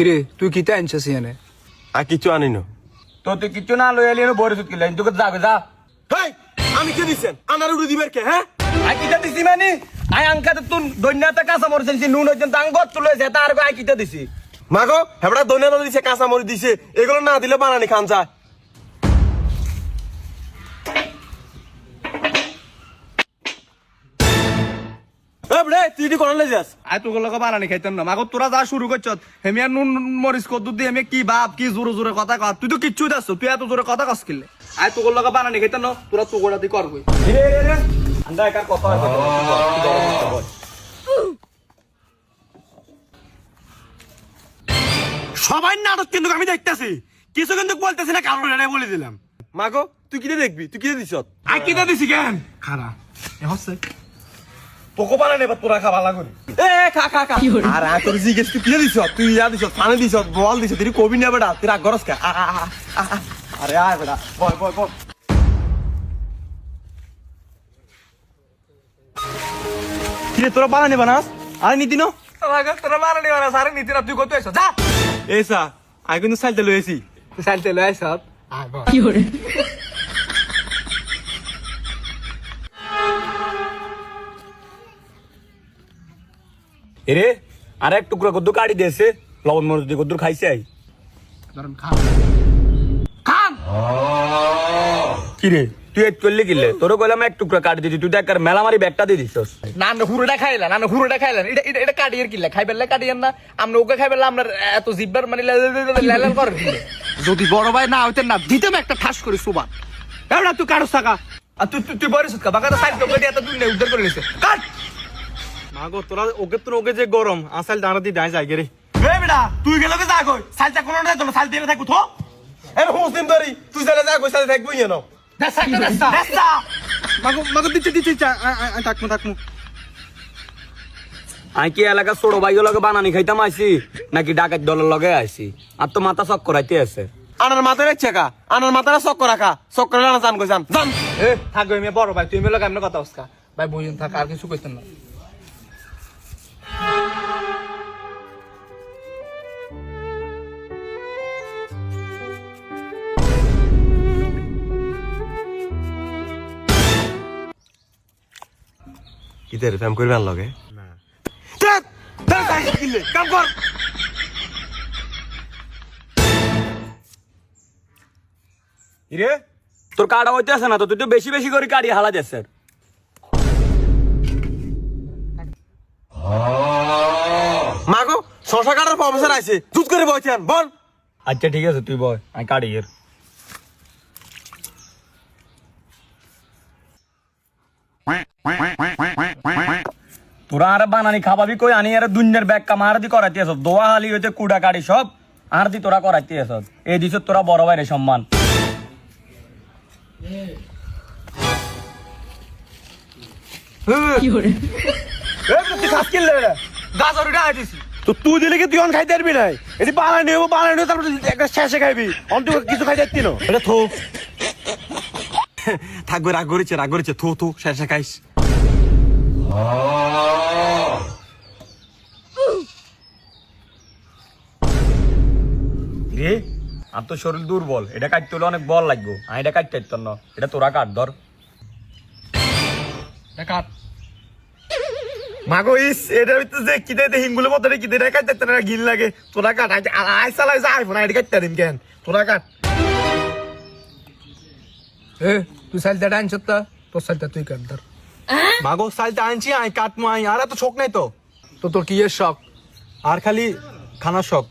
কিরে তুই কিতা আনছিস এনে? আর কিছু আনিনো। তো তুই কিছু না লই এলি বড় সুত কিলা তোকে যাবে যা। হেই আমি কি দিছেন আনার উড়ি দিবার কে হ্যাঁ? আই কিতা দিছি মানে আই আঙ্কাতে তুই দৈন্যাতে কাঁচা মরছিস নুন হইছেন তাং গত তুলে যেতে আর আই কিতা দিছি। মাগো হেবড়া দইনা দিছে কাঁচা মরি দিছে এগুলো না দিলে বানানি খান যায়। এবড়ে তুই দি কোন যাস? আই তোকে লগে বানানি খাইতাম না মাগো তোরা যা শুরু করছ হেমিয়া নুন মরিচ কত দি আমি কি বাপ কি জোরে জোরে কথা কর তুই তো কিচ্ছু দাস তুই এত জোরে কথা কস কিলে আই তোকে লগে বানানি খাইতাম না তোরা তোগড়া দি করবই রে রে রে আন্দা একার কথা সবাই নাটক কিন্তু আমি দেখতেছি কিছু কিন্তু বলতেছি না কারণ এটা বলে দিলাম। মাগো তুই কিটা দেখবি তুই কিটা দিছ? আই কিতা দিছি কেন খারা এ হচ্ছে তোকে বানানি এবার তোরা খা ভালো করে। এ খা খা খা আর তোর জিজ্ঞেস তুই কিটা দিছ? তুই ইয়া দিছ পানি দিছ বল দিছ তুই কবি না বেটা তুই রাগ করস কা? আরে আয় বেটা বল বল বল। কিরে তোরা বানানি বানাস আর নীতি নো তোরা বানানি বানাস আর নীতি না তুই কত আইছ যা এসা আই কিন্তু সাইলতে লইছি। তুই সাইলতে লই আইছ কি hore এরে আর এক টুকরা কদ্দু কাটি দিয়েছে লবণ মরিচ দিয়ে কদ্দুর খাইছে আই খান কিরে তুই এক করলে কিলে তোর কইলাম এক টুকরা কাটি দিতি তুই দেখ আর মেলামারি ব্যাগটা দিয়ে দিছস না না হুরোটা খাইলা না না হুরোটা খাইলা এটা এটা এটা কাটিয়ের কিলে খাইবেলে কাটিয়েন না আমরা ওকে খাইবেলে আমরা এত জিব্বার মানে লাল করে দিলে যদি বড় ভাই না হইতেন না দিতাম একটা ঠাস করে সুবা এবড়া তুই কাটস টাকা আর তুই তুই বরিস কা বাগাটা সাইড তো গদি এত তুই উদ্ধার করে নিছে কাট মাগো তোরা ওকে যে গরম আসাল দাঁড়া দি দাঁড়ায় যায় রে। এ বেটা তুই গেলে যা কই সাইলটা কোন না তোর সাইল দিয়ে থাকু তো এর হোসিন ধরি তুই চলে যা কই সাথে থাকবি না। দেসা দেসা দেসা মাগো মাগো দিচ্ছে থাকমু থাকমু। আই কি এলাকা ছোট ভাইয়ের লগে বানানি খাইতাম আইছি নাকি ডাকাত দলের লগে আইছি আর তো মাথা চক করাইতে আছে আনার মাথায় রাখছে কা আনার মাথায় চক্কর রাখা চক্কর রাখা জান কই জান জান। এ থাকো আমি বড় ভাই তুই মেলে কেমনে কথা হসকা ভাই বুঝিন থাক আর কিছু কইতেন না ইদের ফেম করবে আন লগে না ধ্যাত ধ্যাত কিলে কাম কর। ইরে তোর কাটা হইতে আছে না তো তুই তো বেশি বেশি করে কাটি হালা যাচ্ছে মাগো শশা কাটার প্রফেসর আইছে দুধ করে বইছেন বল। আচ্ছা ঠিক আছে তুই বয় আমি কাটি এর তোরা আর বানানি খাবাবি কই আনি আর দুনিয়ার ব্যাগ কামার দি করাইতে আস দোয়া হালি হইতে কুড়া কাটি সব আর দি তোরা করাইতে আস এই দিছ তোরা বড় ভাইরে সম্মান কি hore এ তুই খাস কিলে গাজরটা আইতিস তো তুই দিলে কি তুই অন খাইতে পারবি নাই এটি বানানি হবো বানানি তারপর একটা শেষে খাইবি অন তুই কিছু খাইতে পারতি না এটা থো থাকবে রাগ করেছে থো থো শেষে খাইস। রে আর তো শরীর দুর্বল এটা কাটতে হলে অনেক বল লাগবে আমি এটা কাটতে পারতাম না এটা তোরা কাট ধর কাট মাগো ইস এটা ভিতরে যে কিতে দে হিঙ্গুলে মত রে কিতে রে কাটতে না গিল লাগে তোরা কাট আই চালাই যাই ফোন আইডি কাটতে দিম কেন তোরা কাট। এ তুই সাইলটা আনছ তো তোর সাইলটা তুই কাট ধর মাগো সাইলটা আনছি আই কাটমু আই আর তো শোক নাই তো তো তোর কি এর শখ আর খালি খানা শখ।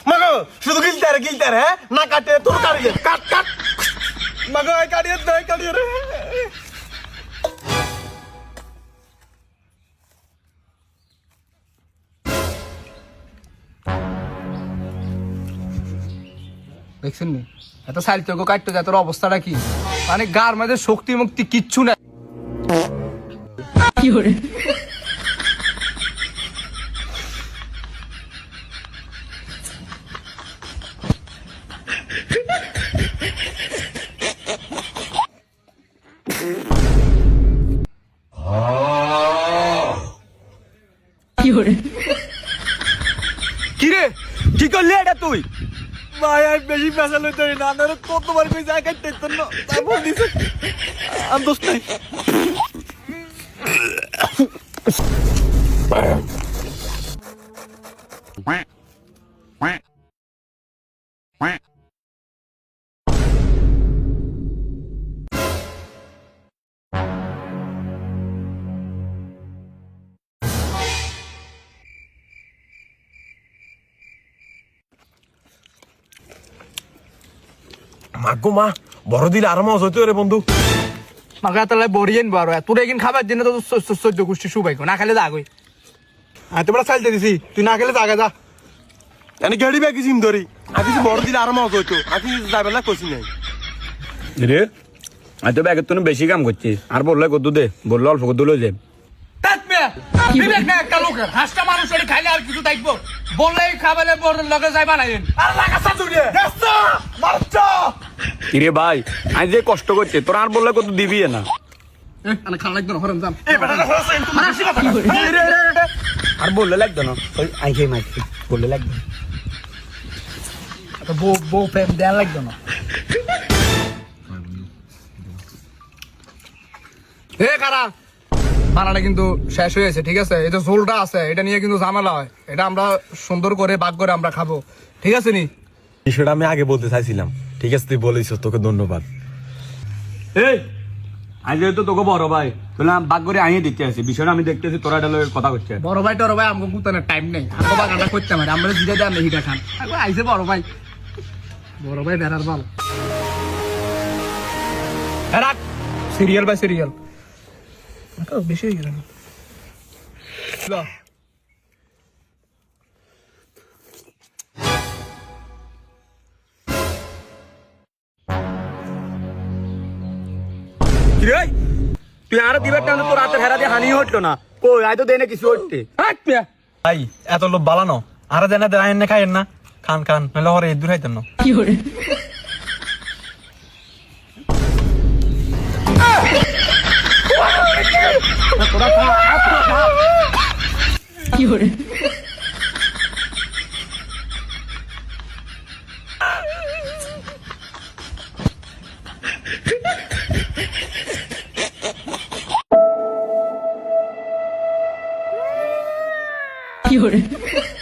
মাগো শুধু গিলতে রে না কাটে তোর কাটিয়ে কাট কাট মাগো আই কাটিয়ে রে দেখছেন নি এত সাইল তোকে কাটতে যায় তোর অবস্থাটা কি মানে গার মধ্যে শক্তি মুক্তি কিচ্ছু নাই কি hore কিরে কি করলি এটা তুই? ভাই আমি বেশি পেশা লইতে না ধরে কতবার কই যায় কাটতে তো না তারপর দিছে আমি দোস্ত নাই মাগো মা বড় দিলে আর মজ হইতো রে বন্ধু মাগা তাহলে বড়িয়েন বড় তোর এখান খাবার জন্য তো সহ্য গোষ্ঠী সুবাই না খেলে যাগই আমি তোমরা চাইতে দিছি তুই না খেলে জাগা যা এনে গাড়ি ব্যাগ জিম ধরি আমি কিছু বড় দিলে আর মজ হইতো আমি যাবে না কইছি নাই রে আজ তো ব্যাগের তুমি বেশি কাম করছিস আর বললে কত দে বললে অল্প কত লই যাবে বিবেক না একটা লোকের হাঁসটা মানুষ ওই খাইলে আর কিছু দেখবো বললেই খাবারে বড় লগে যাই বানাইন আর লাগাছা তুই রে দেসা মারছা কিরে ভাই আজ যে কষ্ট করছে তোরা আর বললে কত দিবি না আমি খান লাগবে না হরম যাম এই বেটাটা হইছে আর বললে লাগতো না ওই আই খাই মাইছি বললে লাগবে বউ বউ প্রেম দেয়া লাগবে না হে কারা বানাটা কিন্তু শেষ হয়েছে ঠিক আছে এই যে ঝোলটা আছে এটা নিয়ে কিন্তু ঝামেলা হয় এটা আমরা সুন্দর করে ভাগ করে আমরা খাবো ঠিক আছে নি বিষয়টা আমি আগে বলতে চাইছিলাম ঠিক আছে তুই বলিস তোকে ধন্যবাদ এই আজ যেহেতু তোকে বড় ভাই তাহলে বাগ করে আইয়ে দিতে আসি বিষয়টা আমি দেখতেছি তোরা এটা লগে কথা করছে বড় ভাই টর ভাই আমাকে গুতানোর টাইম নেই আমরা বাগানটা করতে পারি আমরা জিরে দেন হিটা খান আইসে বড় ভাই বেড়ার বল রাখ সিরিয়াল বাই সিরিয়াল বেশি হয়ে গেল কিরে তুই আর দিবার টাইম তোর হাতে ফেরা দিয়ে হানি হটলো না কই আই তো দেনে কিছু হটতে ভাই এত লোক বালানো আর দেনা দেন না খাইেন না খান খান নাহলে হরে দূর হইতেন না 有人，有人，有人。